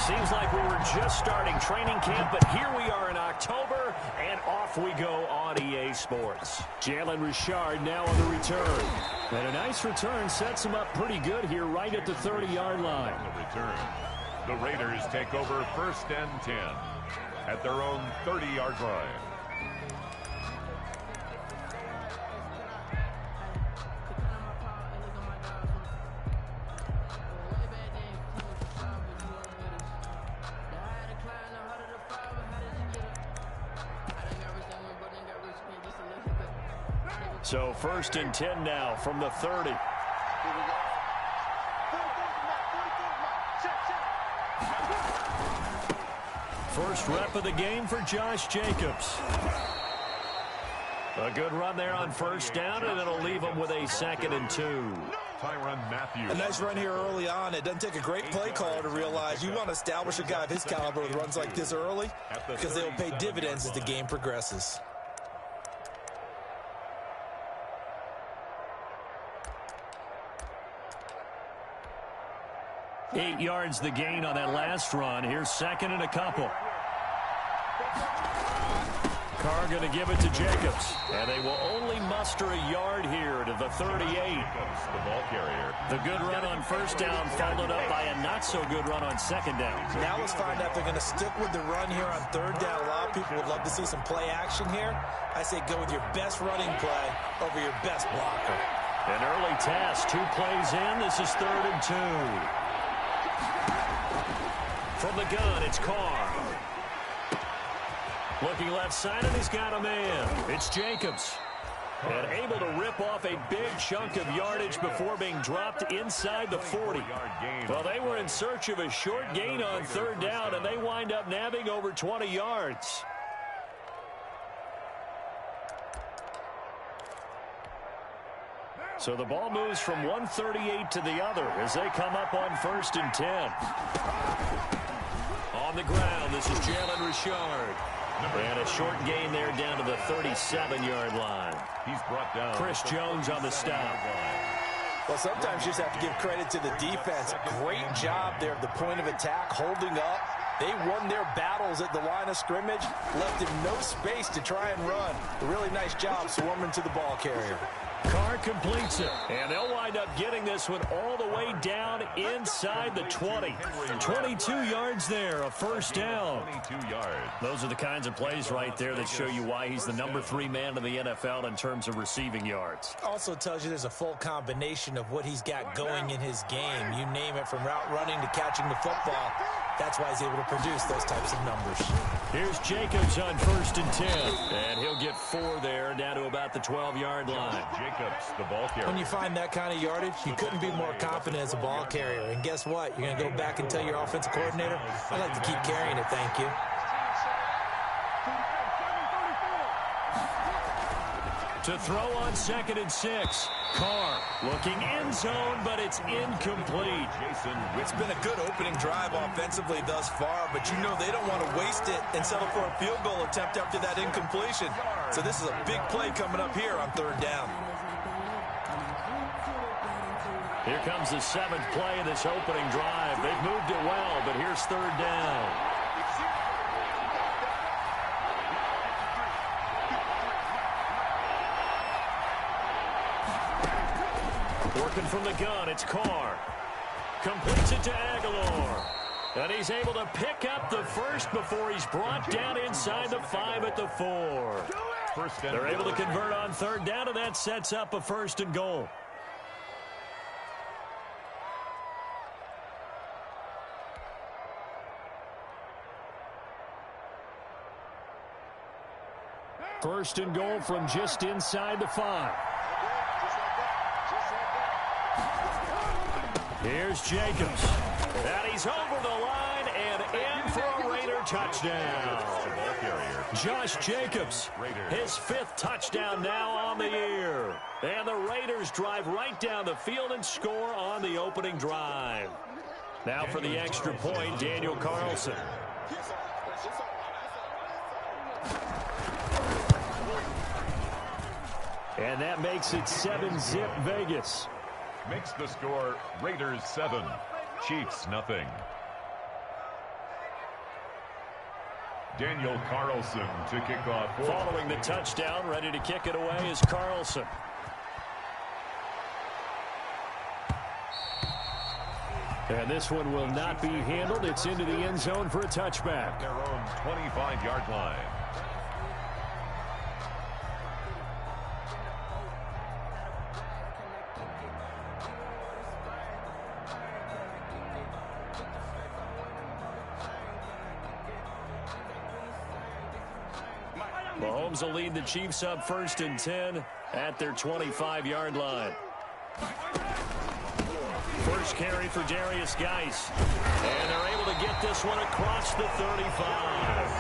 Seems like we were just starting training camp, but here we are in October, and off we go on EA Sports. Jalen Richard now on the return. And a nice return sets him up pretty good here right at the 30-yard line. The return. The Raiders take over 1st and 10 at their own 30-yard line. So 1st and 10 now from the 30. First rep of the game for Josh Jacobs. A good run there on 1st down, and it'll leave him with a 2nd and 2. A nice run here early on. It doesn't take a great play caller to realize you want to establish a guy of his caliber with runs like this early because they'll pay dividends as the game progresses. 8 yards the gain on that last run. Here's 2nd and a couple. Carr going to give it to Jacobs. And they will only muster a yard here to the 38. The ball carrier. The good run on 1st down followed up by a not-so-good run on 2nd down. Now let's find out if they're going to stick with the run here on 3rd down. A lot of people would love to see some play action here. I say go with your best running play over your best blocker. An early test. 2 plays in. This is 3rd and 2. From the gun, it's Carr. Looking left side, and he's got a man. It's Jacobs. And able to rip off a big chunk of yardage before being dropped inside the 40. Well, they were in search of a short gain on 3rd down, and they wind up nabbing over 20 yards. So the ball moves from 138 to the other as they come up on 1st and 10. On the ground, this is Jalen Richard. And a short gain there down to the 37-yard line. He's brought down. Chris Jones on the stop. Well, sometimes you just have to give credit to the defense. Great job there at the point of attack, holding up. They won their battles at the line of scrimmage, left him no space to try and run. A really nice job swarming to the ball carrier. Carr completes it, and they'll wind up getting this one all the way down inside the 20. 22 yards there, a 1st down. 22 yards. Those are the kinds of plays right there that show you why he's the number 3 man in the NFL in terms of receiving yards. Also tells you there's a full combination of what he's got going in his game. You name it, from route running to catching the football. That's why he's able to produce those types of numbers. Here's Jacobs on 1st and 10. And he'll get 4 there, down to about the 12-yard line. Jacobs, the ball carrier. When you find that kind of yardage, you couldn't be more confident as a ball carrier. And guess what? You're going to go back and tell your offensive coordinator, I'd like to keep carrying it, thank you. To throw on 2nd and 6. Carr looking end zone, but it's incomplete. It's been a good opening drive offensively thus far, but you know they don't want to waste it and settle for a field goal attempt after that incompletion. So this is a big play coming up here on 3rd down. Here comes the 7th play of this opening drive. They've moved it well, but here's 3rd down. Working from the gun, it's Carr. Completes it to Aguilar. And he's able to pick up the 1st before he's brought down inside the 5 at the 4. They're able to convert on 3rd down, and that sets up a 1st and goal. First and goal from just inside the 5. Here's Jacobs. And he's over the line and in for a Raider touchdown. Josh Jacobs, his 5th touchdown now on the year. And the Raiders drive right down the field and score on the opening drive. Now for the extra point, Daniel Carlson. And that makes it 7-zip Vegas. Makes the score Raiders 7, Chiefs nothing. Daniel Carlson to kick off. Following the touchdown, ready to kick it away is Carlson. And this one will not be handled. It's into the end zone for a touchback. Their own 25-yard line. Mahomes will lead the Chiefs up 1st and 10 at their 25-yard line. First carry for Darius Geis. And they're able to get this one across the 35.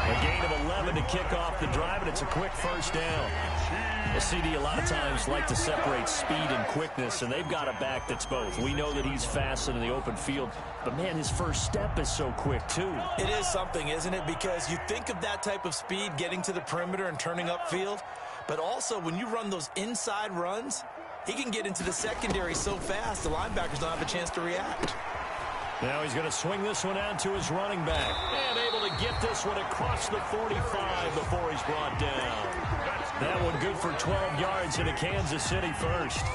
A gain of 11 to kick off the drive, and it's a quick first down. The CD a lot of times like to separate speed and quickness, and they've got a back that's both. We know that he's fast in the open field, but, man, his first step is so quick, too. It is something, isn't it? Because you think of that type of speed getting to the perimeter and turning upfield, but also when you run those inside runs, he can get into the secondary so fast the linebackers don't have a chance to react. Now he's going to swing this one out to his running back. And able to get this one across the 45 before he's brought down. That one good for 12 yards into Kansas City first.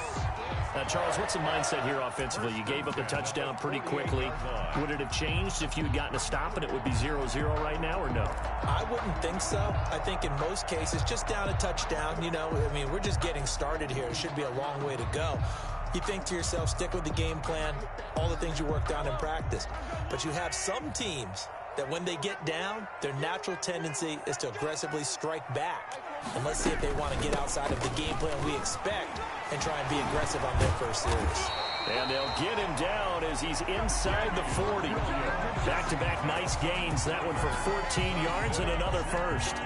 Now, Charles, what's the mindset here offensively? You gave up the touchdown pretty quickly. Would it have changed if you had gotten a stop and it would be 0-0 right now, or no? I wouldn't think so. I think in most cases, just down a touchdown, you know, I mean, we're just getting started here. It should be a long way to go. You think to yourself, stick with the game plan, all the things you worked on in practice. But you have some teams that when they get down, their natural tendency is to aggressively strike back. And let's see if they want to get outside of the game plan we expect and try and be aggressive on their first series. And they'll get him down as he's inside the 40. Back-to-back nice gains. That one for 14 yards and another first.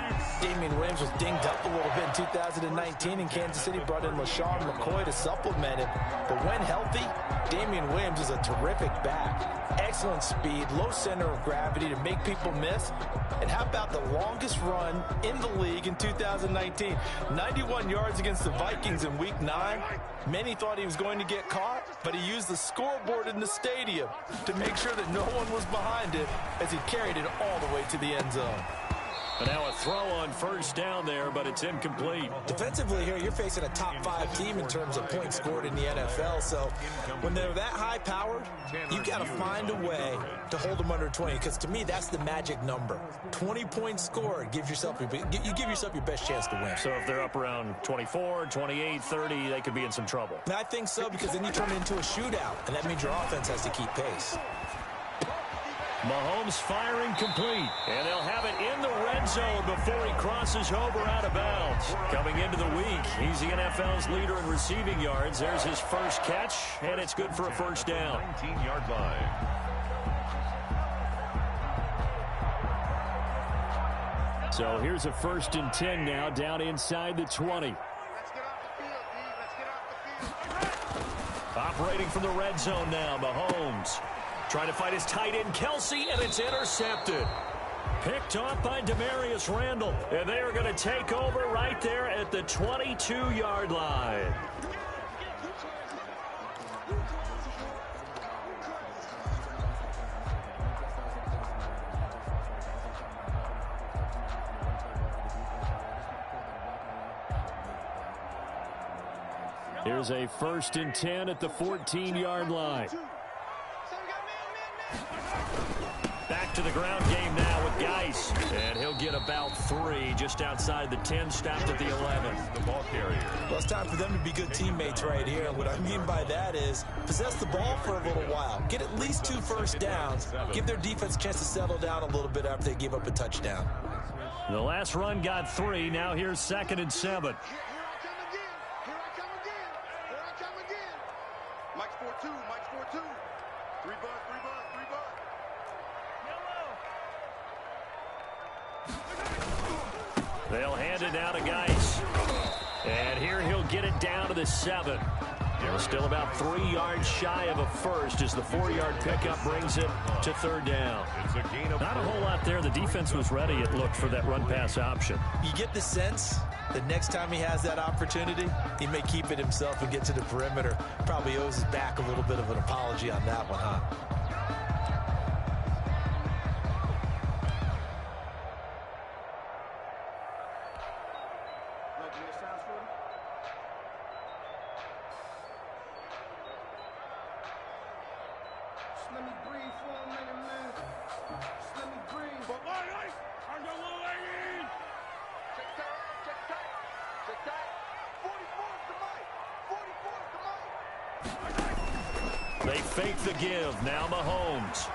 Damian Williams was dinged up a little bit in 2019, and Kansas City brought in LaShawn McCoy to supplement him. But when healthy, Damian Williams is a terrific back. Excellent speed, low center of gravity to make people miss. And how about the longest run in the league in 2019? 91 yards against the Vikings in Week 9. Many thought he was going to get caught, but he used the scoreboard in the stadium to make sure that no one was behind him as he carried it all the way to the end zone. And now a throw on first down there, but it's incomplete. Defensively here, you're facing a top-5 team in terms of points scored in the NFL. So when they're that high-powered, you've got to find a way to hold them under 20. Because to me, that's the magic number. 20 points scored gives yourself you give yourself your best chance to win. So if they're up around 24, 28, 30, they could be in some trouble. And I think so, because then you turn it into a shootout, and that means your offense has to keep pace. Mahomes firing complete, and they'll have it in the red zone before he crosses over out of bounds. Coming into the week, he's the NFL's leader in receiving yards. There's his first catch, and it's good for a first down. 19-yard line. So here's a 1st and 10 now, down inside the 20. Operating from the red zone now, Mahomes. Trying to fight his tight end, Kelsey, and it's intercepted. Picked off by Demarius Randall. And they are going to take over right there at the 22-yard line. Here's a 1st and 10 at the 14-yard line. Back to the ground game now with Geis. And he'll get about 3 just outside the 10, stopped at the 11. The ball carrier. Well, it's time for them to be good teammates right here. And what I mean by that is possess the ball for a little while. Get at least 2 first downs. Give their defense a chance to settle down a little bit after they give up a touchdown. The last run got 3. Now here's 2nd and 7. Mike's 4-2, Mike's 4-2. 3 bucks, 3 bucks, 3 bucks. They'll hand it now to Geis. And here he'll get it down to the 7. They're still about 3 yards shy of a first as the 4-yard pickup brings it to 3rd down. It's a gain of Not a whole lot there. The defense was ready, it looked, for that run-pass option. You get the sense that next time he has that opportunity, he may keep it himself and get to the perimeter. Probably owes his back a little bit of an apology on that one, huh? let me breathe for a minute, man. Just let me breathe. But why? I'm the little lady. Check tight. Check tight. Check tight. 44's the mic. 44's the mic. They fake the give. Now Mahomes.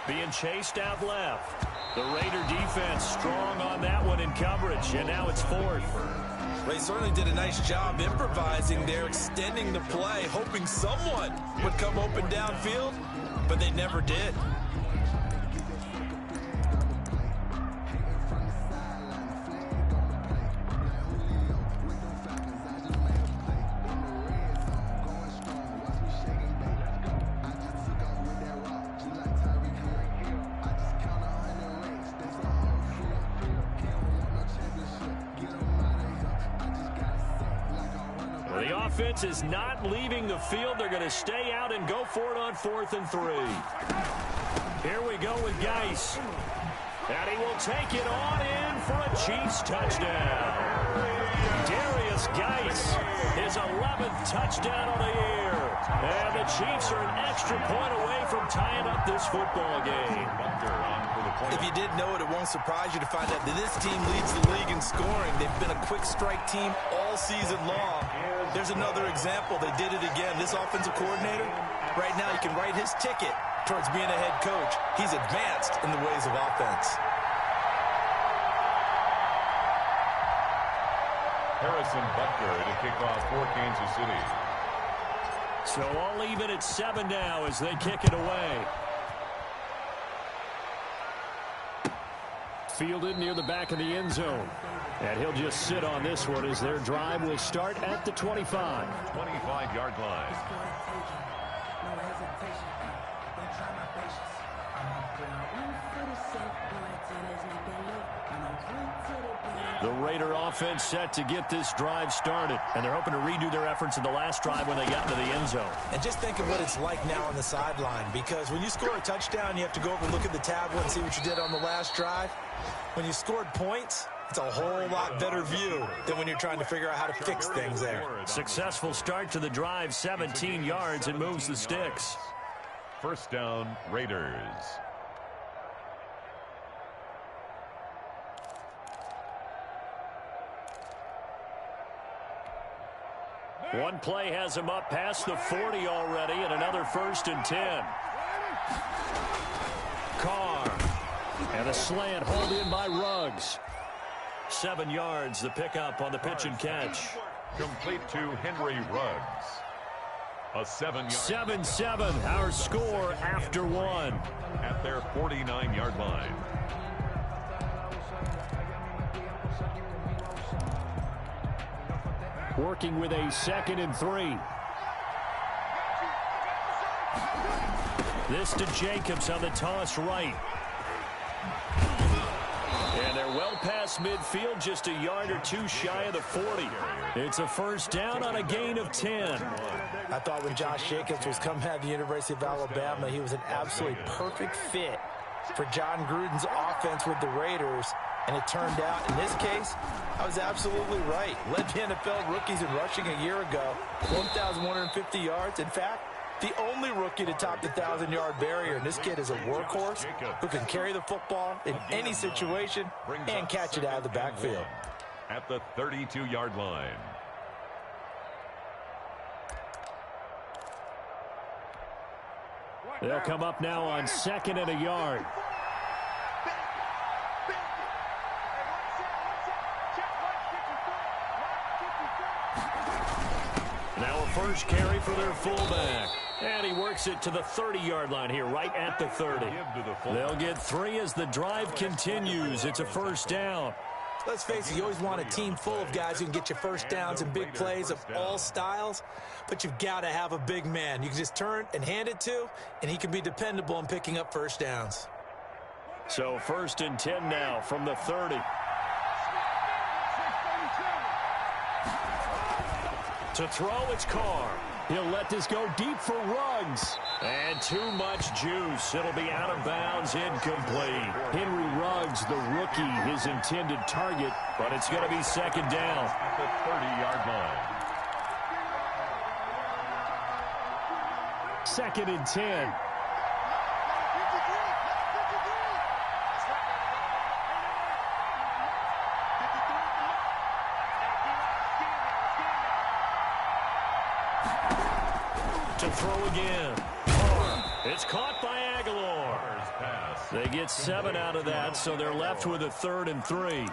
Being chased out left. The Raider defense strong on that one in coverage, and now it's fourth. Well, they certainly did a nice job improvising there, extending the play, hoping someone would come open downfield, but they never did. The offense is not leaving the field. They're going to stay out and go for it on 4th and 3. Here we go with Geis. And he will take it on in for a Chiefs touchdown. Darius Geis, his 11th touchdown of the year. And the Chiefs are an extra point away from tying up this football game. If you didn't know it, it won't surprise you to find out that this team leads the league in scoring. They've been a quick strike team all season long. There's another example. They did it again. This offensive coordinator, right now he can write his ticket towards being a head coach. He's advanced in the ways of offense. Harrison Butker to kick off for Kansas City. So all even at 7 now as they kick it away. Fielded near the back of the end zone. And he'll just sit on this one as their drive will start at the 25. 25-yard line. The Raider offense set to get this drive started. And they're hoping to redo their efforts in the last drive when they got into the end zone. And just think of what it's like now on the sideline, because when you score a touchdown, you have to go over and look at the tablet and see what you did on the last drive. When you scored points, it's a whole lot better view than when you're trying to figure out how to fix things there. Successful start to the drive, 17 yards, and moves the sticks. First down, Raiders. One play has him up past the 40 already, and another 1st and 10. Carr. And a slant hauled in by Ruggs. 7 yards, the pickup on the pitch and catch. Complete to Henry Ruggs. A 7-yard. 7-7, our score after 1. At their 49-yard line. Working with a 2nd and 3. This to Jacobs on the toss right. And they're well past midfield, just a yard or two shy of the 40. It's a first down on a gain of 10. I thought when Josh Jacobs was coming out of the University of Alabama, he was an absolutely perfect fit for John Gruden's offense with the Raiders. And it turned out, in this case, I was absolutely right. Led the NFL rookies in rushing a year ago, 1,150 yards. In fact, the only rookie to top the 1,000-yard barrier. And this kid is a workhorse who can carry the football in any situation and catch it out of the backfield. At the 32-yard line. They'll come up now on 2nd and a yard. Now a first carry for their fullback. And he works it to the 30-yard line here, right at the 30. They'll get 3 as the drive continues. It's a first down. Let's face it, you always want a team full of guys who can get you first downs and big plays of all styles, but you've got to have a big man you can just turn and hand it to, and he can be dependable in picking up first downs. So 1st and 10 now from the 30. To throw, it's Carr. He'll let this go deep for Ruggs. And too much juice. It'll be out of bounds, incomplete. Henry Ruggs, the rookie, his intended target, but it's going to be 2nd down. At the 30-yard line. 2nd and 10. To throw again. It's caught by Aguilar. They get 7 out of that, so they're left with a 3rd and 3. A gain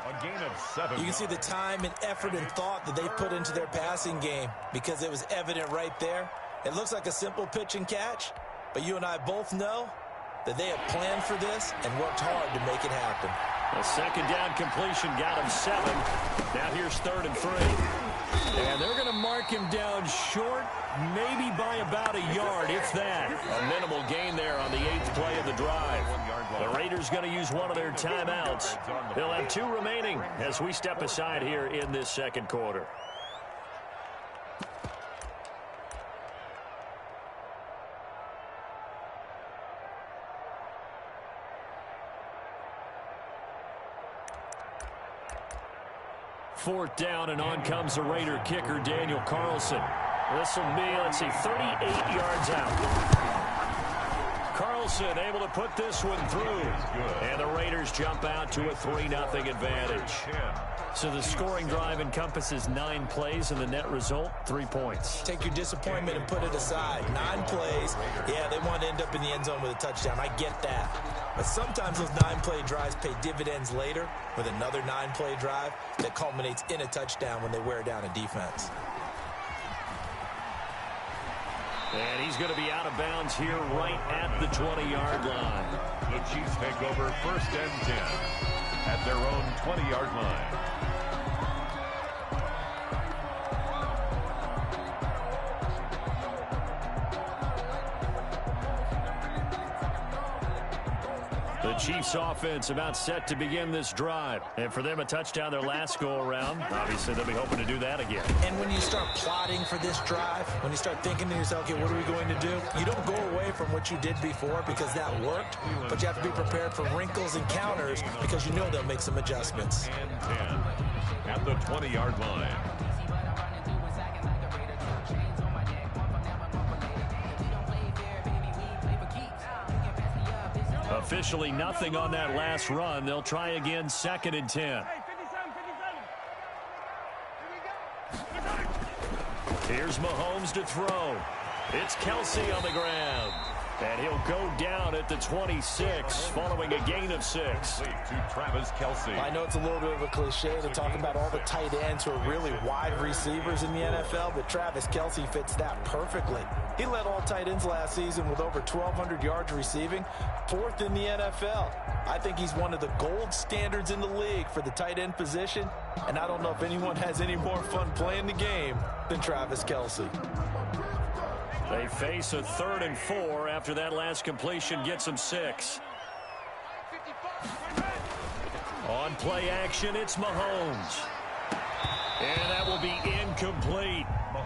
of 7. You can see the time and effort and thought that they put into their passing game because it was evident right there. It looks like a simple pitch and catch, but you and I both know that they have planned for this and worked hard to make it happen. A second down completion got him 7. Now here's 3rd and 3. And they're going to mark him down short, maybe by about a yard, if that. A minimal gain there on the 8th play of the drive. The Raiders going to use one of their timeouts. They'll have 2 remaining as we step aside here in this second quarter. Fourth down, and on comes the Raider kicker, Daniel Carlson. This will be, let's see, 38 yards out. Carlson able to put this one through. And the Raiders jump out to a 3-0 advantage. So the scoring drive encompasses 9 plays, and the net result, 3 points. Take your disappointment and put it aside. 9 plays. Yeah, they want to end up in the end zone with a touchdown. I get that. But sometimes those 9-play drives pay dividends later with another 9-play drive that culminates in a touchdown when they wear down a defense. And he's going to be out of bounds here right at the 20-yard line. The Chiefs take over 1st and 10 at their own 20-yard line. The Chiefs offense about set to begin this drive. And for them, a touchdown their last go-around. Obviously, they'll be hoping to do that again. And when you start plotting for this drive, when you start thinking to yourself, okay, what are we going to do? You don't go away from what you did before because that worked, but you have to be prepared for wrinkles and counters because you know they'll make some adjustments. And 10 at the 20-yard line. Officially nothing on that last run. They'll try again, 2nd and 10. Here's Mahomes to throw. It's Kelsey on the ground. And he'll go down at the 26 following a gain of 6. To Travis Kelce. I know it's a little bit of a cliche to talk about all the tight ends who are really wide receivers in the NFL, but Travis Kelce fits that perfectly. He led all tight ends last season with over 1,200 yards receiving, 4th in the NFL. I think he's one of the gold standards in the league for the tight end position, and I don't know if anyone has any more fun playing the game than Travis Kelce. They face a 3rd and 4 after that last completion gets them 6. On play action, it's Mahomes. And that will be incomplete.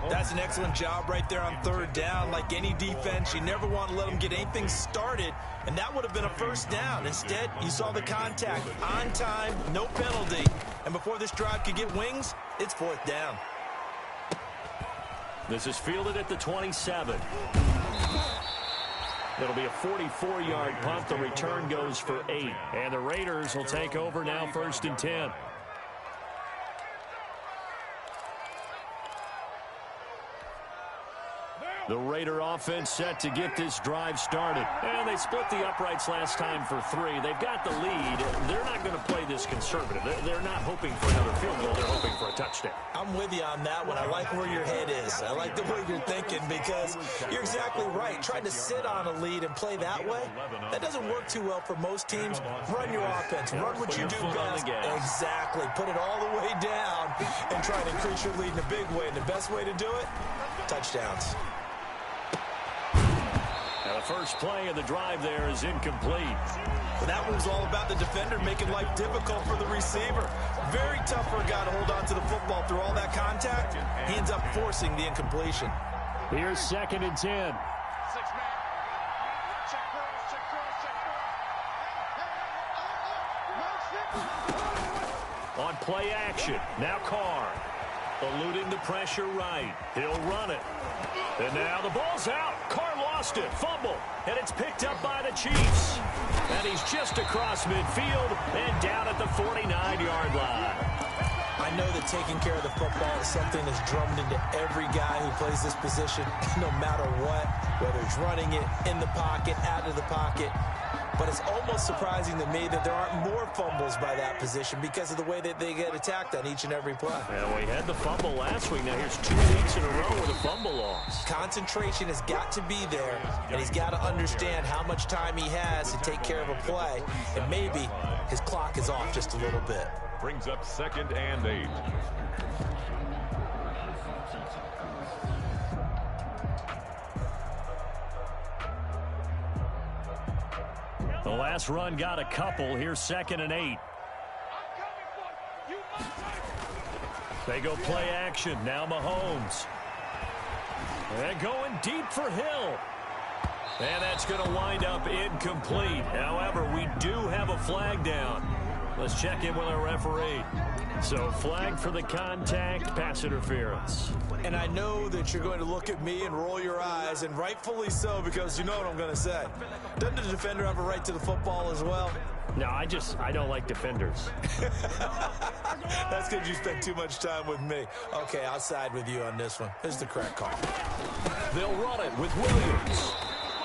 That's an excellent job right there on 3rd down. Like any defense, you never want to let them get anything started, and that would have been a 1st down. Instead, you saw the contact on time, no penalty. And before this drive could get wings, it's 4th down. This is fielded at the 27. It'll be a 44-yard punt. The return goes for 8. And the Raiders will take over now, 1st and 10. The Raider offense set to get this drive started. And they split the uprights last time for 3. They've got the lead. They're not going to play this conservative. They're not hoping for another field goal. They're hoping for a touchdown. I'm with you on that one. I like where your head is. I like the way you're thinking because you're exactly right. Trying to sit on a lead and play that way, that doesn't work too well for most teams. Run your offense. Run what you do best. Exactly. Put it all the way down and try to increase your lead in a big way. And the best way to do it, touchdowns. Now the first play of the drive there is incomplete. But that one was all about the defender making life difficult for the receiver. Very tough for a guy to hold on to the football through all that contact. He ends up forcing the incompletion. Here's 2nd and 10. 6 man. Check cross, check cross, check cross. On play action, now Carr. Eluding the pressure right. He'll run it. And now the ball's out. Carr lost it. Fumble. And it's picked up by the Chiefs. And he's just across midfield and down at the 49-yard line. I know that taking care of the football is something that's drummed into every guy who plays this position, no matter what, whether he's running it, in the pocket, out of the pocket. But it's almost surprising to me that there aren't more fumbles by that position because of the way that they get attacked on each and every play. Well, we had the fumble last week. Now here's 2 weeks in a row with a fumble loss. Concentration has got to be there, and he's got to understand how much time he has to take care of a play, and maybe his clock is off just a little bit. Brings up 2nd and 8. The last run got a couple. Here's 2nd and 8. They go play action. Now Mahomes. They're going deep for Hill. And that's going to wind up incomplete. However, we do have a flag down. Let's check in with our referee. So flag for the contact, pass interference. And I know that you're going to look at me and roll your eyes, and rightfully so, because you know what I'm going to say. Doesn't the defender have a right to the football as well? No, I don't like defenders. That's because you spent too much time with me. Okay, I'll side with you on this one. This is the correct call. They'll run it with Williams.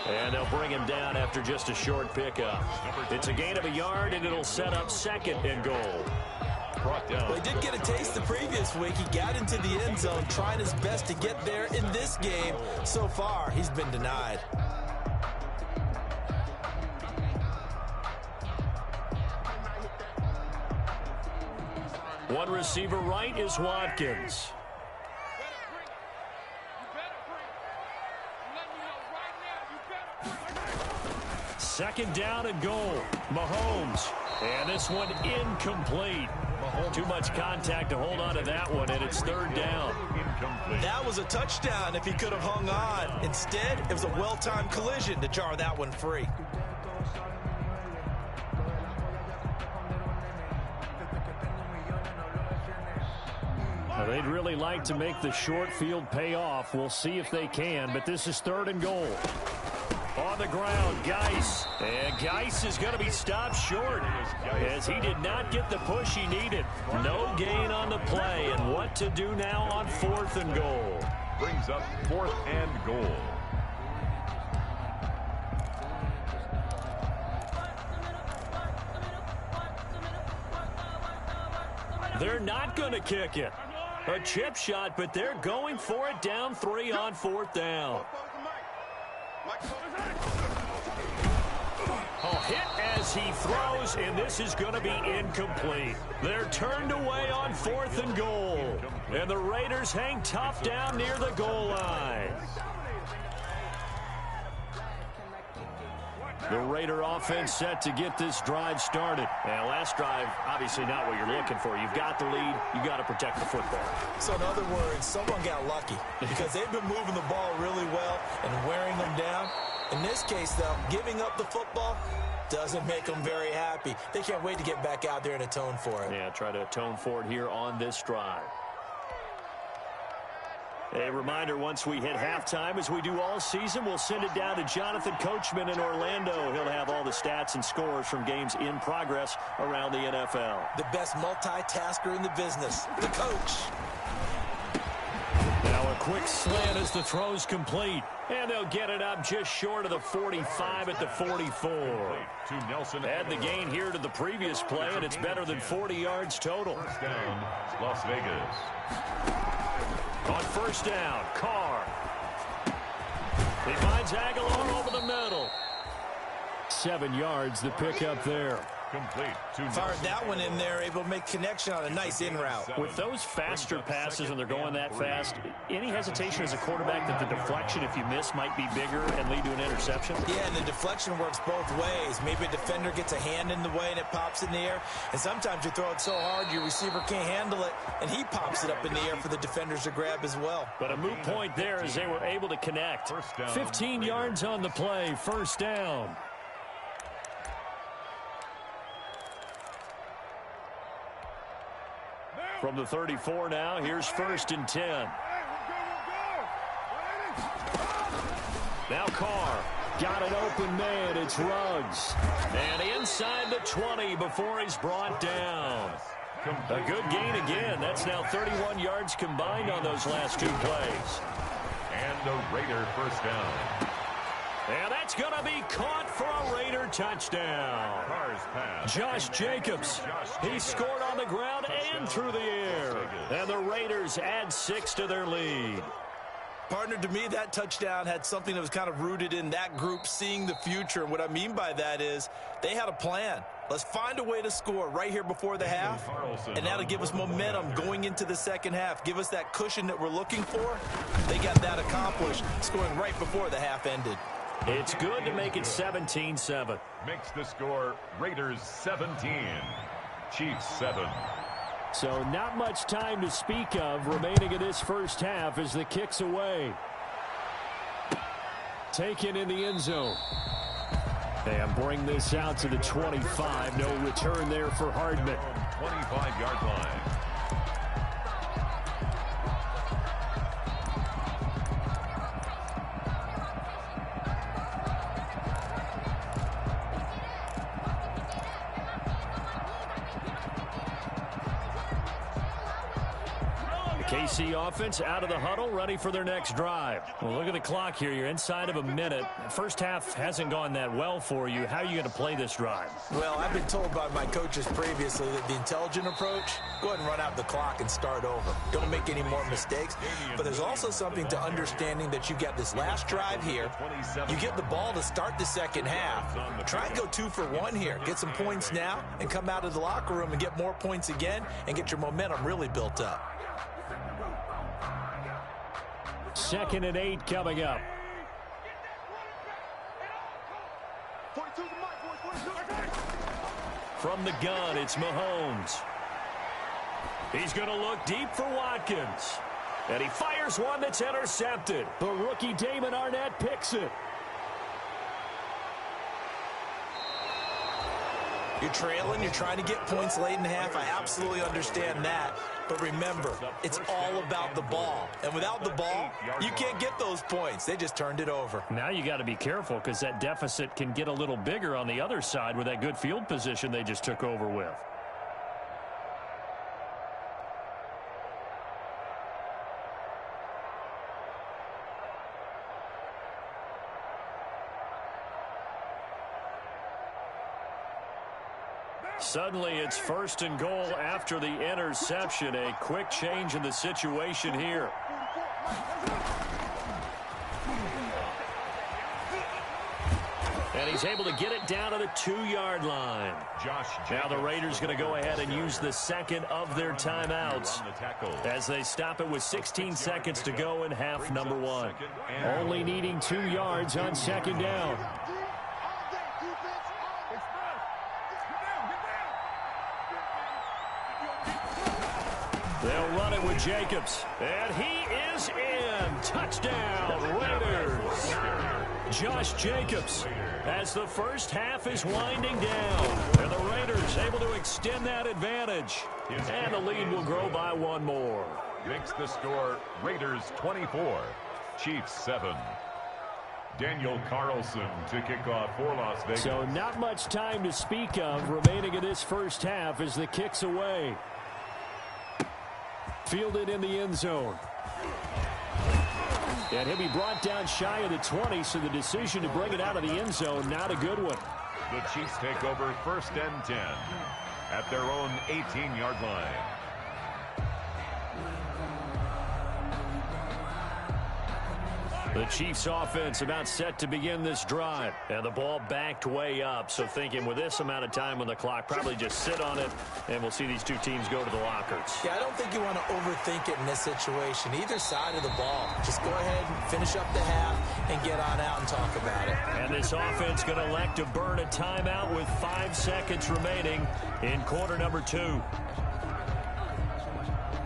And they'll bring him down after just a short pickup. It's a gain of a yard, and it'll set up 2nd and goal. Well, he did get a taste the previous week. He got into the end zone, trying his best to get there in this game. So far, he's been denied. One receiver right is Watkins. 2nd down and goal. Mahomes. And this one incomplete. Too much contact to hold on to that one, and it's 3rd down. That was a touchdown if he could have hung on. Instead, it was a well-timed collision to jar that one free. Well, they'd really like to make the short field pay off. We'll see if they can, but this is 3rd and goal. On the ground, Geis. And Geis is going to be stopped short as he did not get the push he needed. No gain on the play. And what to do now on 4th and goal. Brings up 4th and goal. They're not going to kick it. A chip shot, but they're going for it down 3 on 4th down. A hit as he throws, and this is going to be incomplete. They're turned away on 4th and goal. And the Raiders hang tough down near the goal line. The Raider offense set to get this drive started. And last drive, obviously not what you're looking for. You've got the lead. You've got to protect the football. So in other words, someone got lucky because they've been moving the ball really well and wearing them down. In this case, though, giving up the football doesn't make them very happy. They can't wait to get back out there and atone for it. Yeah, try to atone for it here on this drive. A reminder, once we hit halftime, as we do all season, we'll send it down to Jonathan Coachman in Orlando. He'll have all the stats and scores from games in progress around the NFL. The best multitasker in the business, the coach. Now a quick slant as the throw's complete. And they'll get it up just short of the 45 at the 44. Add the gain here to the previous play, and it's better than 40 yards total. First down, Las Vegas. On 1st down, Carr. He finds Aguilar over the middle. 7 yards, the pickup there. Complete. Fired that one in there, able to make connection on a nice in route. With those faster passes and they're going that fast, any hesitation as a quarterback that the deflection, if you miss, might be bigger and lead to an interception? Yeah, and the deflection works both ways. Maybe a defender gets a hand in the way and it pops in the air. And sometimes you throw it so hard your receiver can't handle it, and he pops it up in the air for the defenders to grab as well. But a moot point there as they were able to connect. 15 yards on the play, 1st down. From the 34 now, here's 1st and 10. Now Carr. Got an open man. It's Ruggs. And inside the 20 before he's brought down. A good gain again. That's now 31 yards combined on those last 2 plays. And a Raider first down. And that's going to be caught for a Raider touchdown. Josh Jacobs, he scored on the ground and through the air. And the Raiders add 6 to their lead. Partner, to me, that touchdown had something that was kind of rooted in that group seeing the future. And what I mean by that is they had a plan. Let's find a way to score right here before the half, and that'll give us momentum going into the second half. Give us that cushion that we're looking for. They got that accomplished, scoring right before the half ended. It's good to make it 17-7. Makes the score Raiders 17, Chiefs 7. So not much time to speak of remaining in this first half as the kick's away. Taken in the end zone. And bring this out to the 25. No return there for Hardman. 25-yard line. KC offense out of the huddle, ready for their next drive. Well, look at the clock here. You're inside of a minute. First half hasn't gone that well for you. How are you going to play this drive? Well, I've been told by my coaches previously that the intelligent approach, go ahead and run out the clock and start over. Don't make any more mistakes. But there's also something to understanding that you got this last drive here. You get the ball to start the second half. Try and go 2 for 1 here. Get some points now and come out of the locker room and get more points again and get your momentum really built up. 2nd and 8 coming up. From the gun, it's Mahomes. He's going to look deep for Watkins. And he fires one that's intercepted. The rookie Damon Arnett picks it. You're trailing, you're trying to get points late in the half. I absolutely understand that. But remember, it's all about the ball. And without the ball, you can't get those points. They just turned it over. Now you got to be careful because that deficit can get a little bigger on the other side with that good field position they just took over with. Suddenly, it's 1st and goal after the interception. A quick change in the situation here. And he's able to get it down to the 2-yard line. Now the Raiders going to go ahead and use the second of their timeouts as they stop it with 16 seconds to go in half number 1. Only needing 2 yards on 2nd down. They'll run it with Jacobs. And he is in. Touchdown, Raiders. Josh Jacobs as the first half is winding down. And the Raiders able to extend that advantage. And the lead will grow by 1 more. Makes the score Raiders 24, Chiefs 7. Daniel Carlson to kick off for Las Vegas. So not much time to speak of remaining in this first half as the kick's away. Fielded in the end zone. And he'll be brought down shy of the 20, so the decision to bring it out of the end zone, not a good one. The Chiefs take over 1st and 10 at their own 18-yard line. The Chiefs offense about set to begin this drive. And the ball backed way up. So thinking with this amount of time on the clock, probably just sit on it, and we'll see these two teams go to the lockers. Yeah, I don't think you want to overthink it in this situation. Either side of the ball. Just go ahead and finish up the half and get on out and talk about it. And this offense going to elect to burn a timeout with 5 seconds remaining in quarter number 2.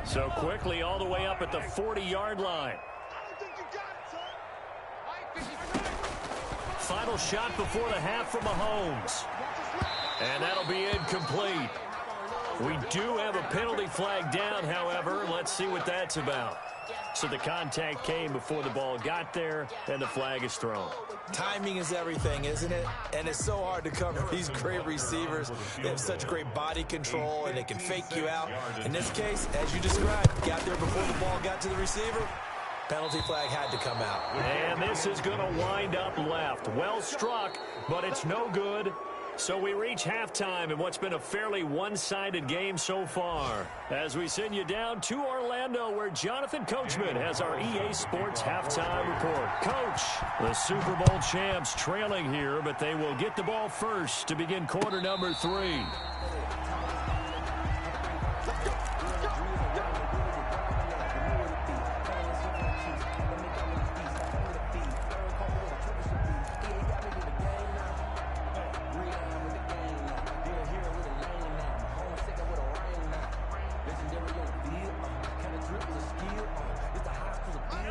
So quickly all the way up at the 40-yard line. Final shot before the half from Mahomes. And that'll be incomplete. We do have a penalty flag down, however. Let's see what that's about. So the contact came before the ball got there, and the flag is thrown. Timing is everything, isn't it? And it's so hard to cover these great receivers. They have such great body control, and they can fake you out. In this case, as you described, got there before the ball got to the receiver. Penalty flag had to come out. And this is going to wind up left. Well struck, but it's no good. So we reach halftime in what's been a fairly one-sided game so far. As we send you down to Orlando, where Jonathan Coachman has our EA Sports halftime report. Coach, the Super Bowl champs trailing here, but they will get the ball first to begin quarter number 3.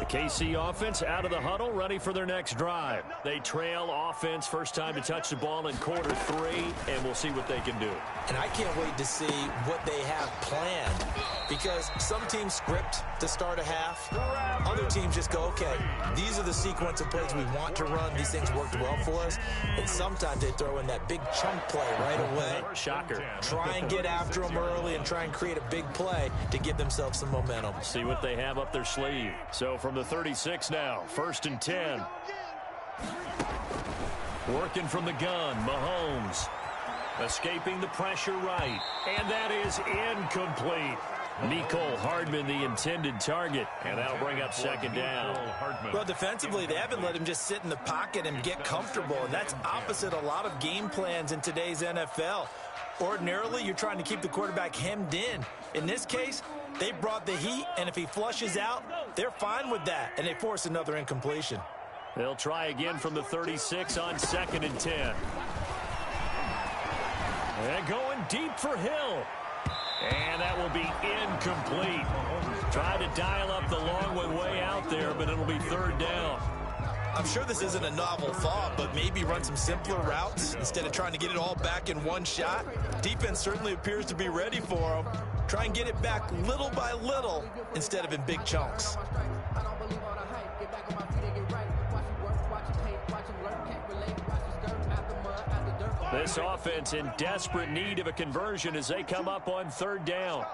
KC offense out of the huddle, ready for their next drive. They trail offense, first time to touch the ball in quarter 3, and we'll see what they can do. And I can't wait to see what they have planned, because some teams script to start a half. Other teams just go, okay, these are the sequence of plays we want to run. These things worked well for us. And sometimes they throw in that big chunk play right away. Shocker. Try and get after them early and try and create a big play to give themselves some momentum. See what they have up their sleeve. So from the 36 now, 1st and 10. Working from the gun, Mahomes. Escaping the pressure right. And that is incomplete. Nicole Hardman, the intended target. And that'll bring up 2nd down. Well, defensively, they haven't let him just sit in the pocket and get comfortable. And that's opposite a lot of game plans in today's NFL. Ordinarily, you're trying to keep the quarterback hemmed in. In this case, they brought the heat, and if he flushes out, they're fine with that, and they force another incompletion. They'll try again from the 36 on 2nd and 10. And going deep for Hill. And that will be incomplete. Tried to dial up the long way out there, but it'll be 3rd down. I'm sure this isn't a novel thought, but maybe run some simpler routes instead of trying to get it all back in one shot. Defense certainly appears to be ready for them. Try and get it back little by little instead of in big chunks. This offense in desperate need of a conversion as they come up on 3rd down.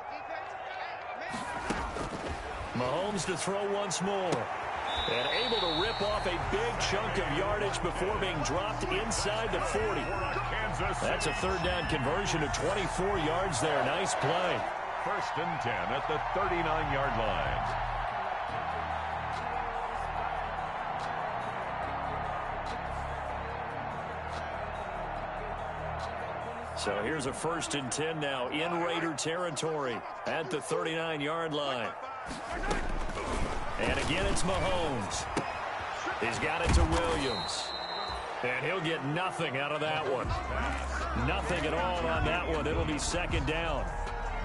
Mahomes to throw once more. And able to rip off a big chunk of yardage before being dropped inside the 40. That's a 3rd down conversion of 24 yards there. Nice play. 1st and 10 at the 39-yard line. So here's a 1st and 10 now in Raider territory at the 39-yard line. And again, it's Mahomes. He's got it to Williams. And he'll get nothing out of that one. Nothing at all on that one. It'll be 2nd down.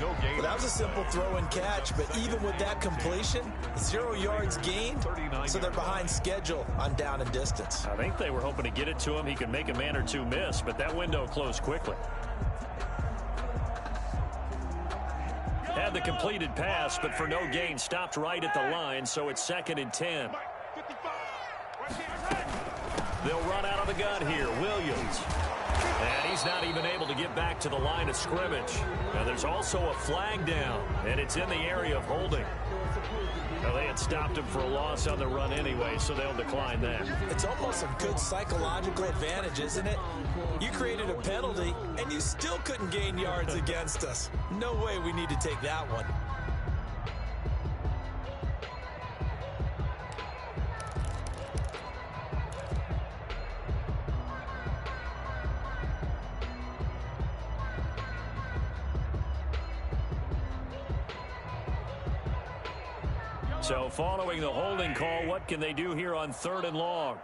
No gain. Well, that was a simple throw and catch, but even with that completion, 0 yards gained, so they're behind schedule on down and distance. I think they were hoping to get it to him. He could make a man or two miss, but that window closed quickly. Had the completed pass, but for no gain, stopped right at the line, so it's 2nd and 10. They'll run out of the gun here. Williams. And he's not even able to get back to the line of scrimmage. Now there's also a flag down, and it's in the area of holding. Now they had stopped him for a loss on the run anyway, so they'll decline that. It's almost a good psychological advantage, isn't it? You created a penalty, and you still couldn't gain yards against us. No way we need to take that one. So following the holding call, what can they do here on 3rd and long?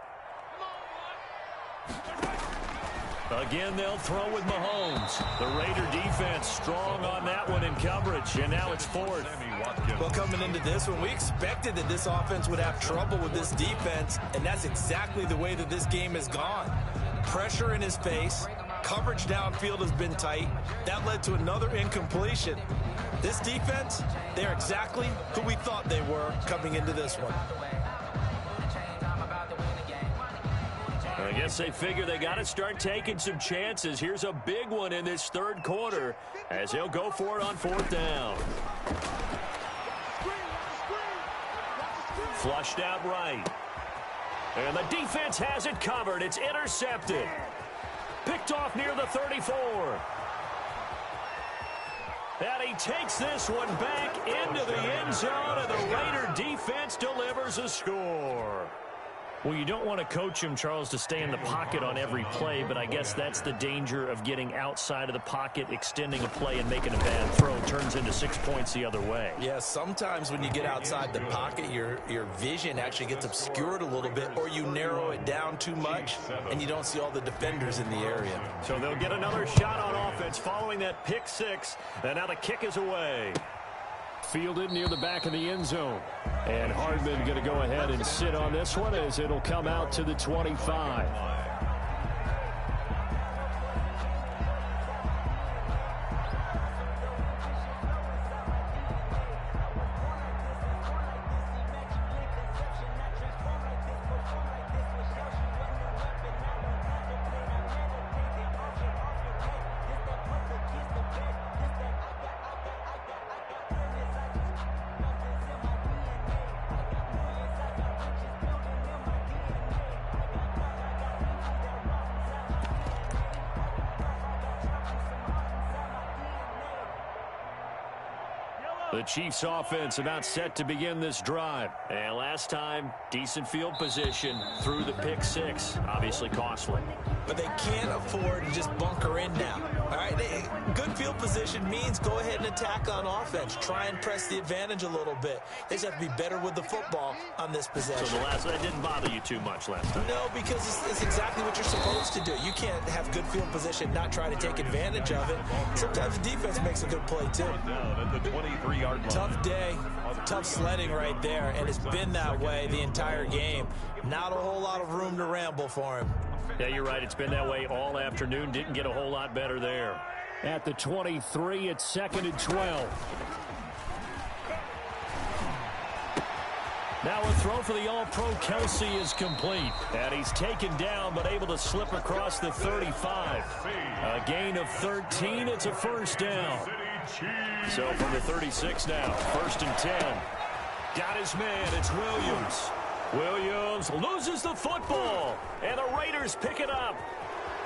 Again, they'll throw with Mahomes. The Raider defense strong on that one in coverage, and now it's 4th. Well, coming into this one, we expected that this offense would have trouble with this defense, and that's exactly the way that this game has gone. Pressure in his face, Coverage downfield has been tight. That led to another incompletion. This defense, they're exactly who we thought they were coming into this one. I guess they figure they got to start taking some chances. Here's a big one in this third quarter as he'll go for it on fourth down. Flushed out right. And the defense has it covered. It's intercepted. Picked off near the 34. And he takes this one back into the end zone, and the Raider defense delivers a score. Well, you don't want to coach him, Charles, to stay in the pocket on every play, but I guess that's the danger of getting outside of the pocket, extending a play, and making a bad throw. Turns into 6 points the other way. Yeah, sometimes when you get outside the pocket, your vision actually gets obscured a little bit, or you narrow it down too much, and you don't see all the defenders in the area. So they'll get another shot on offense following that pick six, and now the kick is away. Fielded near the back of the end zone. And Hardman going to go ahead and sit on this one as it'll come out to the 25. The Chiefs offense about set to begin this drive. And last time, decent field position through the pick six. Obviously costly. But they can't afford to just bunker in now. All right, good field position means go ahead and attack on offense. Try and press the advantage a little bit. They just have to be better with the football on this possession. So that didn't bother you too much last time? No, because it's exactly what you're supposed to do. You can't have good field position, not try to take advantage of it. Sometimes the defense makes a good play, too. Down at the 23-yard line. Tough day, tough sledding right there, and it's been that way the entire game. Not a whole lot of room to ramble for him. Yeah, you're right. It's been that way all afternoon. Didn't get a whole lot better there. At the 23, it's 2nd and 12. Now a throw for the All-Pro Kelsey is complete. And he's taken down but able to slip across the 35. A gain of 13. It's a first down. So from the 36 now, 1st and 10. Got his man. It's Williams. Williams loses the football. And the Raiders pick it up.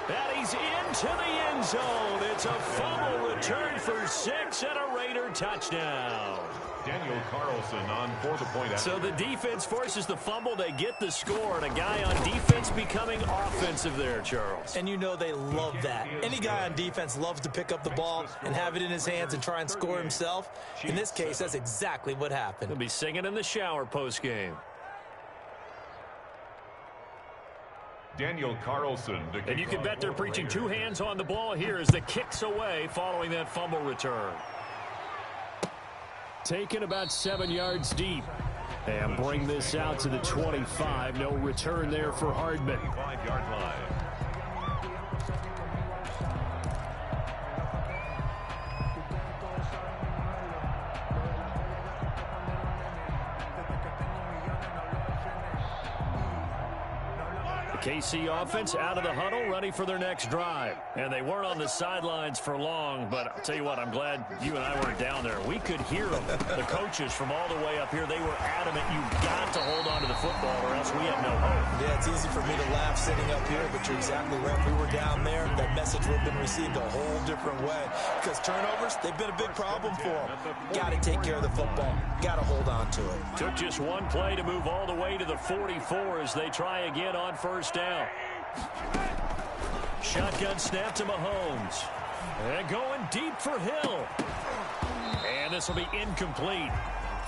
And he's into the end zone. It's a fumble return for 6 and a Raider touchdown. Daniel Carlson on for the point. So the defense forces the fumble. They get the score, and a guy on defense becoming offensive there, Charles. And you know they love that. Any guy on defense loves to pick up the ball and have it in his hands and try and score himself. In this case, that's exactly what happened. He'll be singing in the shower postgame. Daniel Carlson. And you can bet they're preaching two hands on the ball here as the kick's away following that fumble return. Taken about 7 yards deep. And bring this out to the 25. No return there for Hardman. 5-yard line. KC offense out of the huddle, ready for their next drive. And they weren't on the sidelines for long, but I'll tell you what, I'm glad you and I weren't down there. We could hear them, the coaches from all the way up here. They were adamant, you've got to hold on to the football or else we have no hope. Yeah, it's easy for me to laugh sitting up here, but you're exactly right. If we were down there, that message would have been received a whole different way. Because turnovers, they've been a big problem for them. Got to take care of the football. Got to hold on to it. Took just one play to move all the way to the 44 as they try again on first down. Shotgun snap to Mahomes. And going deep for Hill. And this will be incomplete.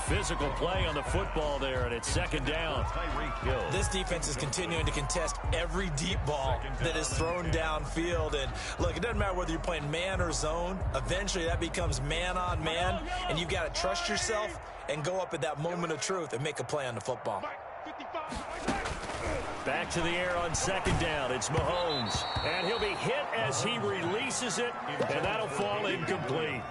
Physical play on the football there, and it's 2nd down. This defense is continuing to contest every deep ball that is thrown downfield. And look, it doesn't matter whether you're playing man or zone. Eventually that becomes man on man, and you've got to trust yourself and go up at that moment of truth and make a play on the football. Back to the air on second down. It's Mahomes. And he'll be hit as he releases it, and that'll fall incomplete.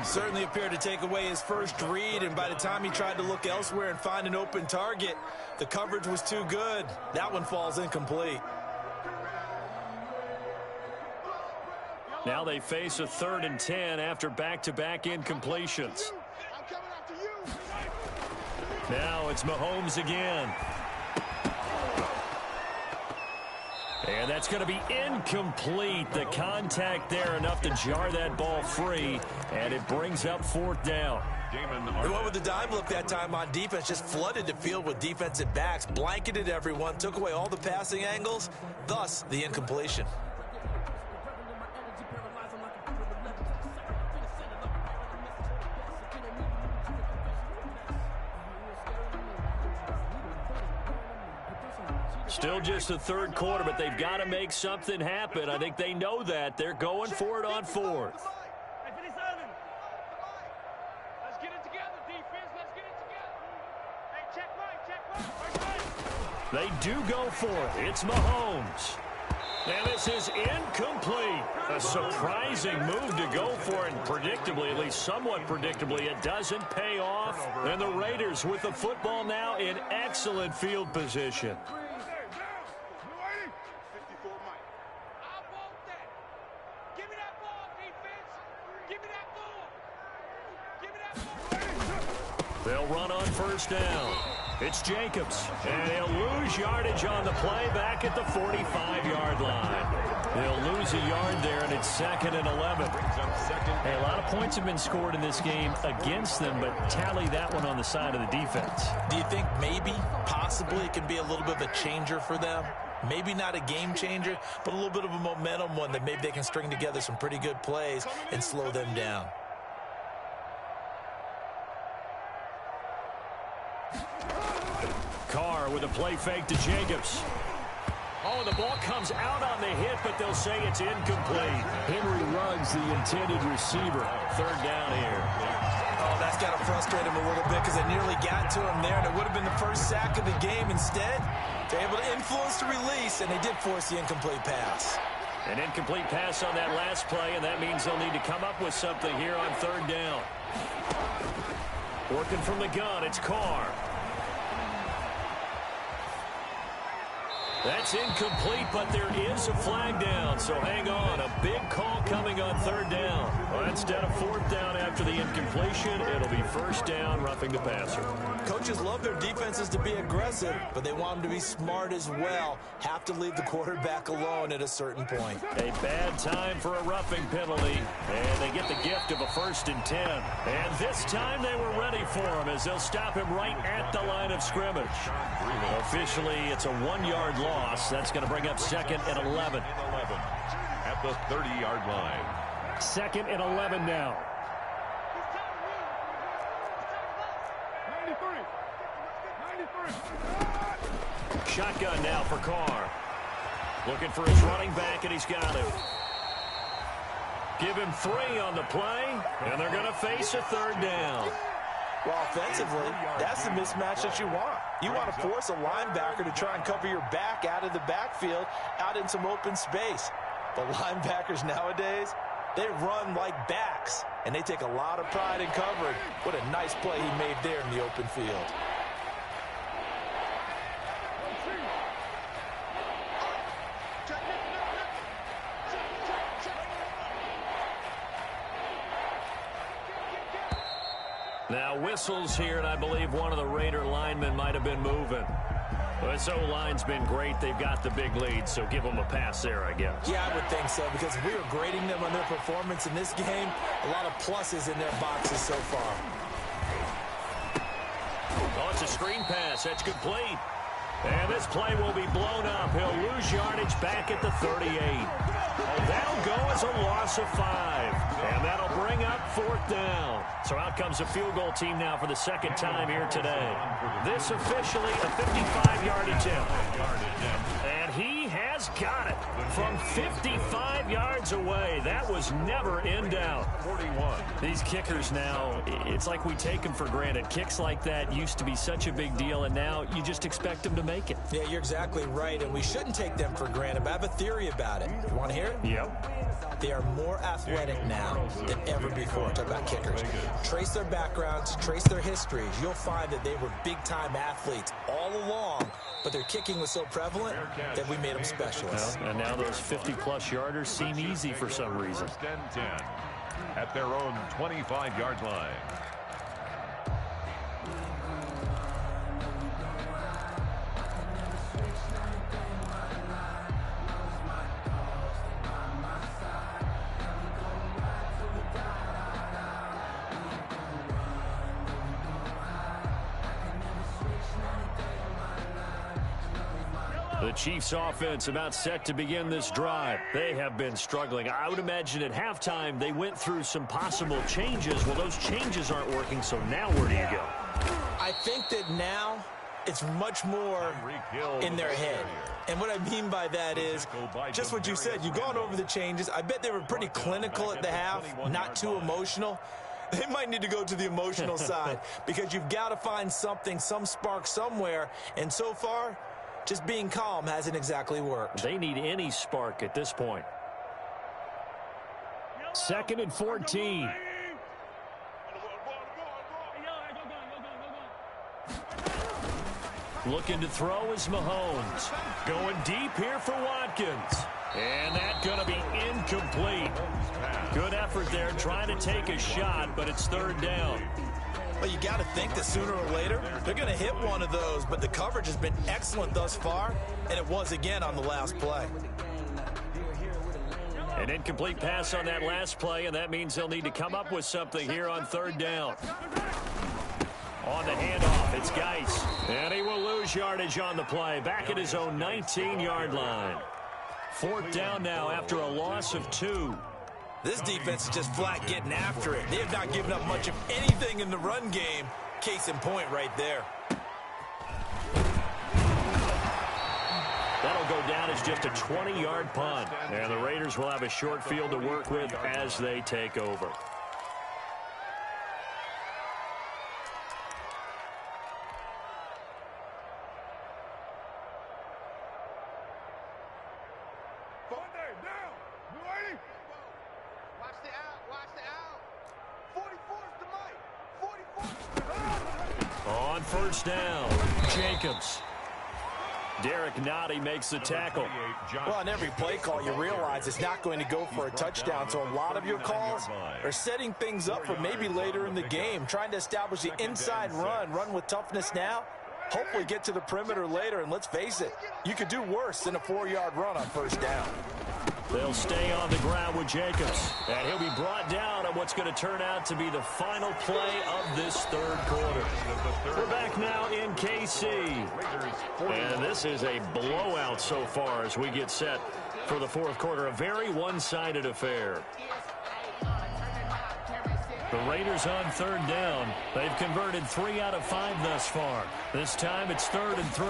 Certainly appeared to take away his first read, and by the time he tried to look elsewhere and find an open target, the coverage was too good. That one falls incomplete. Now they face a 3rd and 10 after back-to-back incompletions. Now it's Mahomes again. And that's going to be incomplete. The contact there enough to jar that ball free, and it brings up 4th down. They went with the dime look that time on defense, just flooded the field with defensive backs, blanketed everyone, took away all the passing angles, thus the incompletion. Still just the 3rd quarter, but they've got to make something happen. I think they know that. They're going for it on 4th. Let's get it together, defense. Let's get it together. Hey, check right. They do go for it. It's Mahomes. And this is incomplete. A surprising move to go for it, and predictably, at least somewhat predictably, it doesn't pay off. And the Raiders with the football now in excellent field position. They'll run on 1st down. It's Jacobs, and he'll lose yardage on the play back at the 45-yard line. They'll lose a yard there, and it's 2nd and 11. Hey, a lot of points have been scored in this game against them, but tally that one on the side of the defense. Do you think maybe, possibly, it can be a little bit of a changer for them? Maybe not a game changer, but a little bit of a momentum one that maybe they can string together some pretty good plays and slow them down. Carr with a play fake to Jacobs. Oh, the ball comes out on the hit, but they'll say it's incomplete. Henry Ruggs, the intended receiver. 3rd down here. Oh, that's got to frustrate him a little bit because they nearly got to him there, and it would have been the first sack of the game. Instead, they're able to influence the release, and they did force the incomplete pass. An incomplete pass on that last play, and that means they'll need to come up with something here on 3rd down. Working from the gun, it's Carr. That's incomplete, but there is a flag down, so hang on. A big call coming on 3rd down. Well, instead of 4th down after the incompletion, it'll be 1st down, roughing the passer. Coaches love their defenses to be aggressive, but they want them to be smart as well. Have to leave the quarterback alone at a certain point. A bad time for a roughing penalty, and they get the gift of a 1st and 10. And this time they were ready for him as they'll stop him right at the line of scrimmage. Officially, it's a 1-yard loss. That's going to bring up 2nd and 11. At the 30-yard line. 2nd and 11 now. 93. Shotgun now for Carr. Looking for his running back, and he's got him. Give him 3 on the play, and they're going to face a 3rd down. Well, offensively, that's the mismatch that you want. You want to force a linebacker to try and cover your back out of the backfield, out in some open space. The linebackers nowadays, they run like backs, and they take a lot of pride in covering. What a nice play he made there in the open field. Now whistles here, and I believe one of the Raider linemen might have been moving. Well, this O-line's been great. They've got the big lead, so give them a pass there, I guess. Yeah, I would think so, because if we were grading them on their performance in this game, a lot of pluses in their boxes so far. Oh, it's a screen pass. That's complete. And this play will be blown up. He'll lose yardage back at the 38. That'll go as a loss of 5. And that'll bring up 4th down. So out comes a field goal team now for the 2nd time here today. This officially a 55-yard attempt. And he has has got it from 55 yards away. That was never in doubt. 41. These kickers now, it's like we take them for granted. Kicks like that used to be such a big deal, and now you just expect them to make it. Yeah, you're exactly right, and we shouldn't take them for granted, but I have a theory about it. You want to hear it? Yep. They are more athletic now than ever before. Talk about kickers. Trace their backgrounds, trace their histories. You'll find that they were big-time athletes all along, but their kicking was so prevalent that we made them specialists. Well, and now those 50-plus yarders seem easy for some reason. First and 10 at their own 25-yard line. The Chiefs offense about set to begin this drive. They have been struggling. I would imagine at halftime they went through some possible changes. Well, those changes aren't working, so now where do you go? I think that now it's much more in their head. And what I mean by that is just what you said. You've gone over the changes. I bet they were pretty clinical at the half, not too emotional. They might need to go to the emotional side because you've got to find something, some spark somewhere. And so far, just being calm hasn't exactly worked. They need any spark at this point. 2nd and 14. Looking to throw is Mahomes. Going deep here for Watkins. And that's going to be incomplete. Good effort there trying to take a shot, but it's 3rd down. Well, you got to think that sooner or later they're going to hit one of those, but the coverage has been excellent thus far, and it was again on the last play. An incomplete pass on that last play, and that means they'll need to come up with something here on 3rd down. On the handoff, it's Geis, and he will lose yardage on the play, back at his own 19-yard line. 4th down now after a loss of 2. This defense is just flat getting after it. They have not given up much of anything in the run game. Case in point right there. That'll go down as just a 20-yard punt. And the Raiders will have a short field to work with as they take over. On 1st down, Jacobs. Derek Nottie makes the tackle. Well, on every play call, you realize it's not going to go for a touchdown, so a lot of your calls are setting things up for maybe later in the game, trying to establish the inside run with toughness now, hopefully get to the perimeter later, and let's face it, you could do worse than a 4-yard run on 1st down. They'll stay on the ground with Jacobs, and he'll be brought down on what's going to turn out to be the final play of this 3rd quarter. We're back now in KC, and this is a blowout so far as we get set for the 4th quarter, a very one-sided affair. The Raiders on 3rd down. They've converted 3 out of 5 thus far. This time it's 3rd and 3.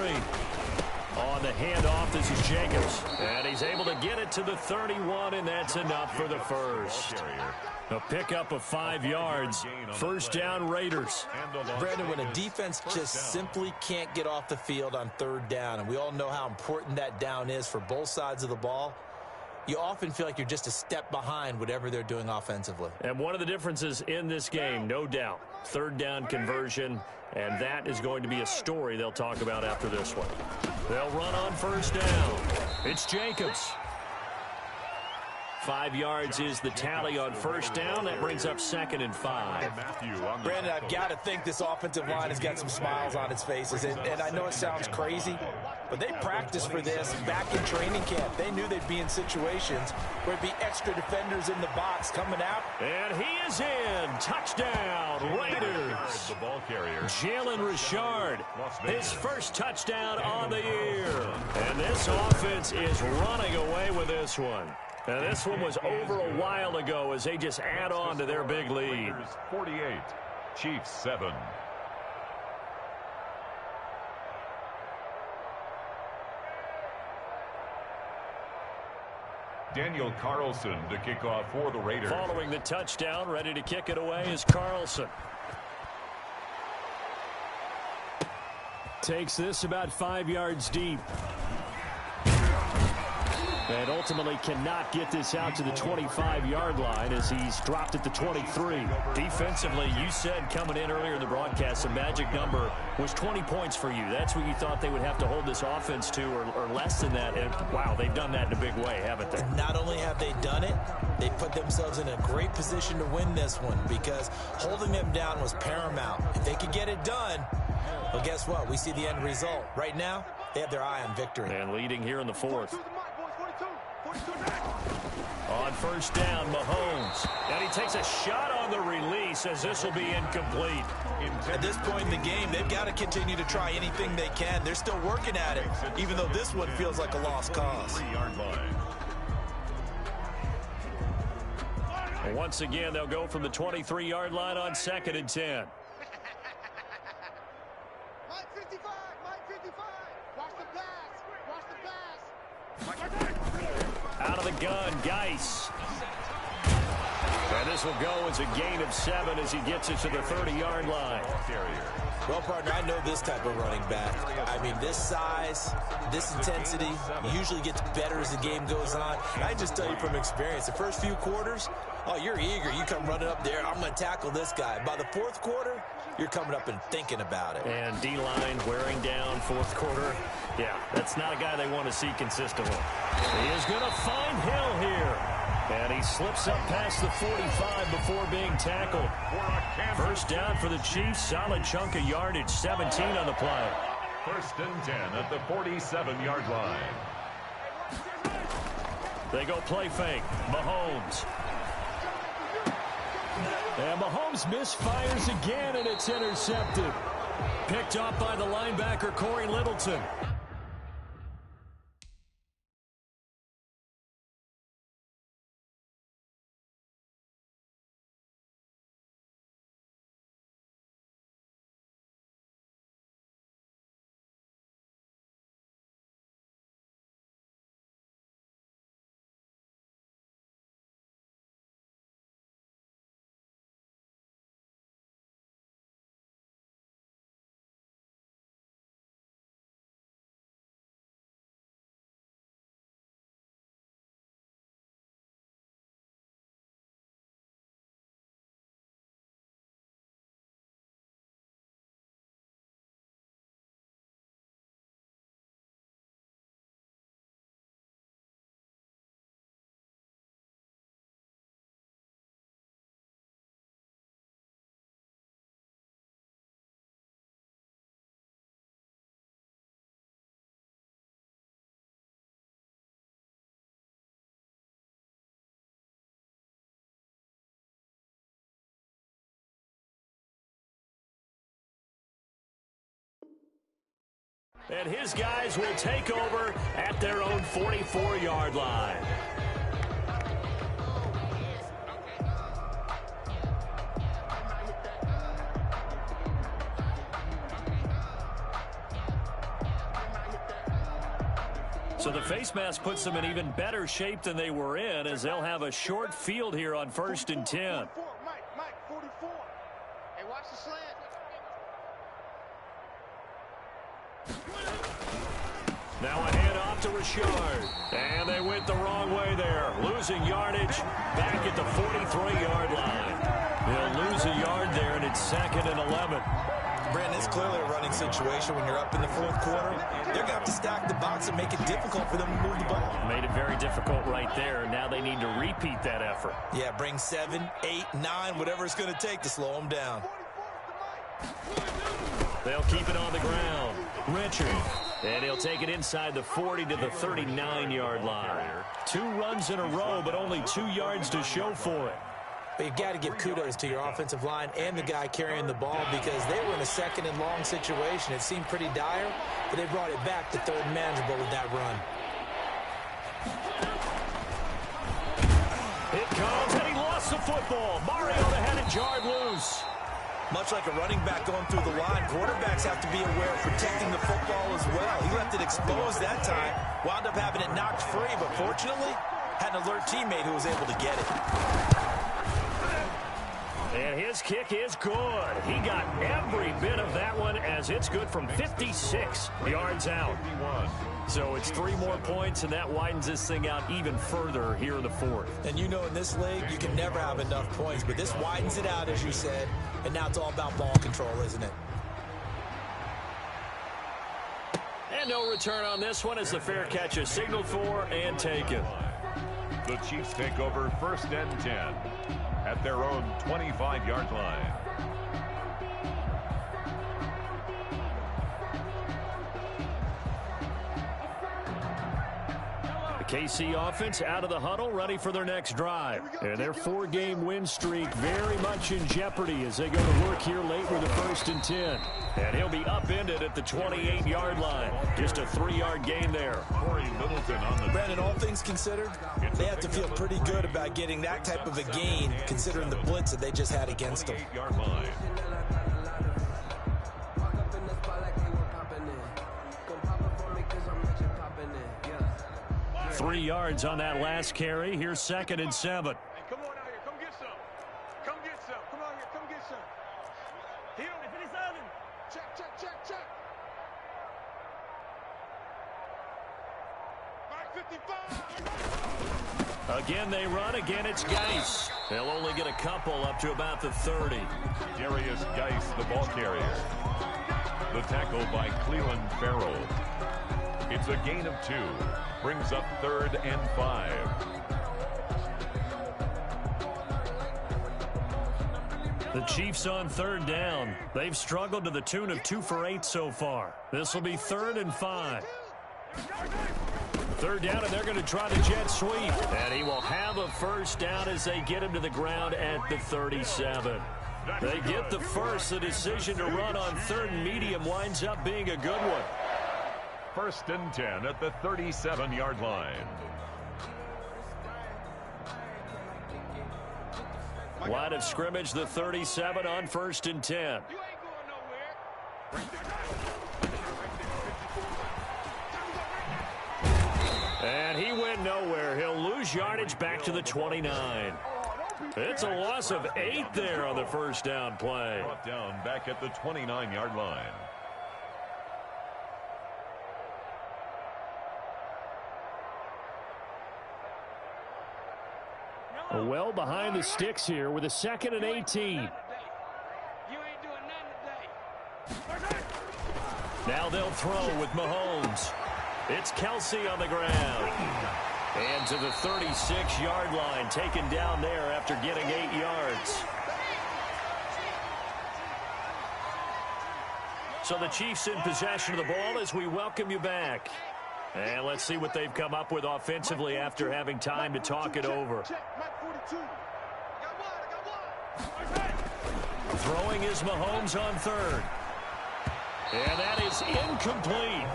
On the handoff, this is Jacobs. And he's able to get it to the 31, and that's enough for the first. A pickup of 5 yards. 1st down, Raiders. Brandon, when a defense just simply can't get off the field on 3rd down, and we all know how important that down is for both sides of the ball, you often feel like you're just a step behind whatever they're doing offensively. And one of the differences in this game, no doubt, 3rd down conversion, and that is going to be a story they'll talk about after this one. They'll run on 1st down. It's Jacobs. 5 yards is the tally on 1st down. That brings up 2nd and 5. Brandon, I've got to think this offensive line has got some smiles on its faces. And I know it sounds crazy, but they practiced for this back in training camp. They knew they'd be in situations where there'd be extra defenders in the box coming out. And he is in. Touchdown, Raiders. The ball carrier, Jalen Richard, his first touchdown on the year. And this offense is running away with this one. And this one was over a while ago as they just add on to their big lead. 48, Chiefs 7. Daniel Carlson to kick off for the Raiders. Following the touchdown, ready to kick it away is Carlson. Takes this about 5 yards deep. And ultimately cannot get this out to the 25-yard line as he's dropped at the 23. Defensively, you said coming in earlier in the broadcast, the magic number was 20 points for you. That's what you thought they would have to hold this offense to, or less than that. And, wow, they've done that in a big way, haven't they? Not only have they done it, they put themselves in a great position to win this one because holding them down was paramount. If they could get it done, well, guess what? We see the end result. Right now, they have their eye on victory. And leading here in the fourth. On first down, Mahomes. And he takes a shot on the release as this will be incomplete. At this point in the game, they've got to continue to try anything they can. They're still working at it, even though this one feels like a lost cause. 3-yard line. Once again, they'll go from the 23-yard line on 2nd and 10. Out of the gun, Geis. And this will go as a gain of 7 as he gets it to the 30-yard line. Well, partner, I know this type of running back. I mean, this size, this intensity usually gets better as the game goes on. And I just tell you from experience, the first few quarters, oh, you're eager. You come running up there, I'm going to tackle this guy. By the fourth quarter, you're coming up and thinking about it. And D-line wearing down fourth quarter. Yeah, that's not a guy they want to see consistently. He is going to find Hill here. And he slips up past the 45 before being tackled. First down for the Chiefs. Solid chunk of yardage. 17 on the play. 1st and 10 at the 47-yard line. They go play fake. Mahomes. And Mahomes misfires again, and it's intercepted. Picked up by the linebacker, Corey Littleton. And his guys will take over at their own 44-yard line. So the face mask puts them in even better shape than they were in, as they'll have a short field here on 1st and 10. Mike, 44. Hey, watch the slant. Now a handoff to Richard. And they went the wrong way there. Losing yardage back at the 43-yard line. They'll lose a yard there, and it's 2nd and 11. Brandon, it's clearly a running situation when you're up in the fourth quarter. They're going to have to stack the box and make it difficult for them to move the ball. Made it very difficult right there. Now they need to repeat that effort. Yeah, bring 7, 8, 9, whatever it's going to take to slow them down. They'll keep it on the ground. Richard. And he'll take it inside the 40 to the 39-yard line. 2 runs in a row, but only 2 yards to show for it. But you've got to give kudos to your offensive line and the guy carrying the ball because they were in a 2nd and long situation. It seemed pretty dire, but they brought it back to 3rd and manageable with that run. It comes, and he lost the football. Mariota had it jarred loose. Much like a running back going through the line, quarterbacks have to be aware of protecting the football as well. He left it exposed that time, wound up having it knocked free, but fortunately, had an alert teammate who was able to get it. And his kick is good. He got every bit of that one as it's good from 56 yards out. So it's 3 more points, and that widens this thing out even further here in the fourth. And you know in this league, you can never have enough points, but this widens it out, as you said, and now it's all about ball control, isn't it? And no return on this one as the fair catch is signaled for and taken. The Chiefs take over 1st and 10 at their own 25-yard line. KC offense out of the huddle, ready for their next drive. And their 4-game win streak very much in jeopardy as they go to work here late with the 1st and 10. And he'll be upended at the 28-yard line. Just a 3-yard gain there. Brandon, all things considered, they have to feel pretty good about getting that type of a gain considering the blitz that they just had against them. 3 yards on that last carry. Here's 2nd and 7. Hey, come on out here. Come get some. Come get some. Come out here. Come get some. Here, finish island. Check, check, check, check. Back 55. Again, they run. Again, it's Geis. They'll only get a couple up to about the 30. Darius Geis, the ball carrier. The tackle by Cleveland Farrell. It's a gain of 2. Brings up 3rd and 5. The Chiefs on 3rd down. They've struggled to the tune of 2 for 8 so far. This will be 3rd and 5. 3rd down, and they're going to try the jet sweep. And he will have a 1st down as they get him to the ground at the 37. They get the first. The decision to run on 3rd and medium winds up being a good one. 1st and 10 at the 37-yard line. Line of scrimmage, the 37 on 1st and 10. You ain't going nowhere. And he went nowhere. He'll lose yardage back to the 29. It's a loss of 8 there on the 1st down play. Brought down back at the 29-yard line. Well behind the sticks here with a 2nd and 18. You ain't doing nothing today. Now they'll throw with Mahomes. It's Kelsey on the ground. And to the 36-yard line, taken down there after getting 8 yards. So the Chiefs in possession of the ball as we welcome you back. And let's see what they've come up with offensively after having time to talk it over. Throwing is Mahomes on 3rd. And that is incomplete.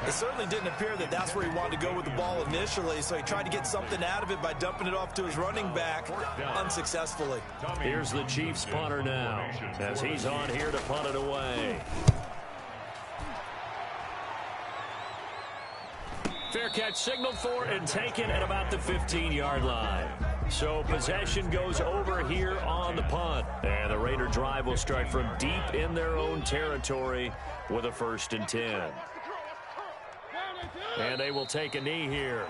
It certainly didn't appear that that's where he wanted to go with the ball initially, so he tried to get something out of it by dumping it off to his running back unsuccessfully. Here's the Chiefs punter now as he's on here to punt it away. Fair catch signaled for and taken at about the 15-yard line. So possession goes over here on the punt. And the Raider drive will start from deep in their own territory with a 1st and 10. And they will take a knee here.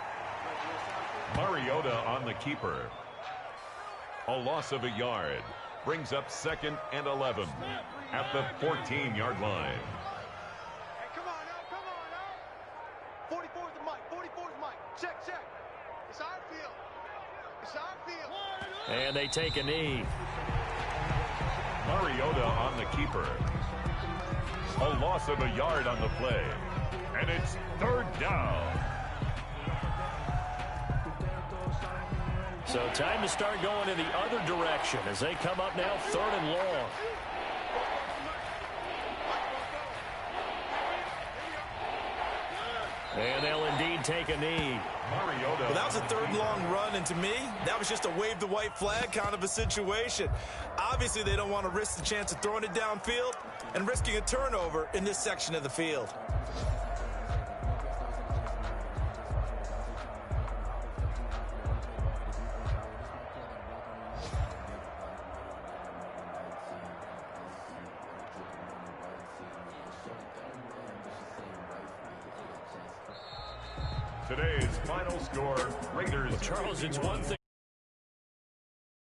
Mariota on the keeper. A loss of a yard. Brings up 2nd and 11 at the 14-yard line. Hey, come on now, come on now. 44 is the mic, 44 is the mic. Check, check. It's our field. It's our field. And they take a knee. Mariota on the keeper. A loss of a yard on the play. And it's 3rd down. So time to start going in the other direction as they come up now 3rd and long. And they'll indeed take a knee. Well, that was a 3rd and long run, and to me, that was just a wave the white flag kind of a situation. Obviously, they don't want to risk the chance of throwing it downfield and risking a turnover in this section of the field. Today's final score, Raiders. Charles, it's one thing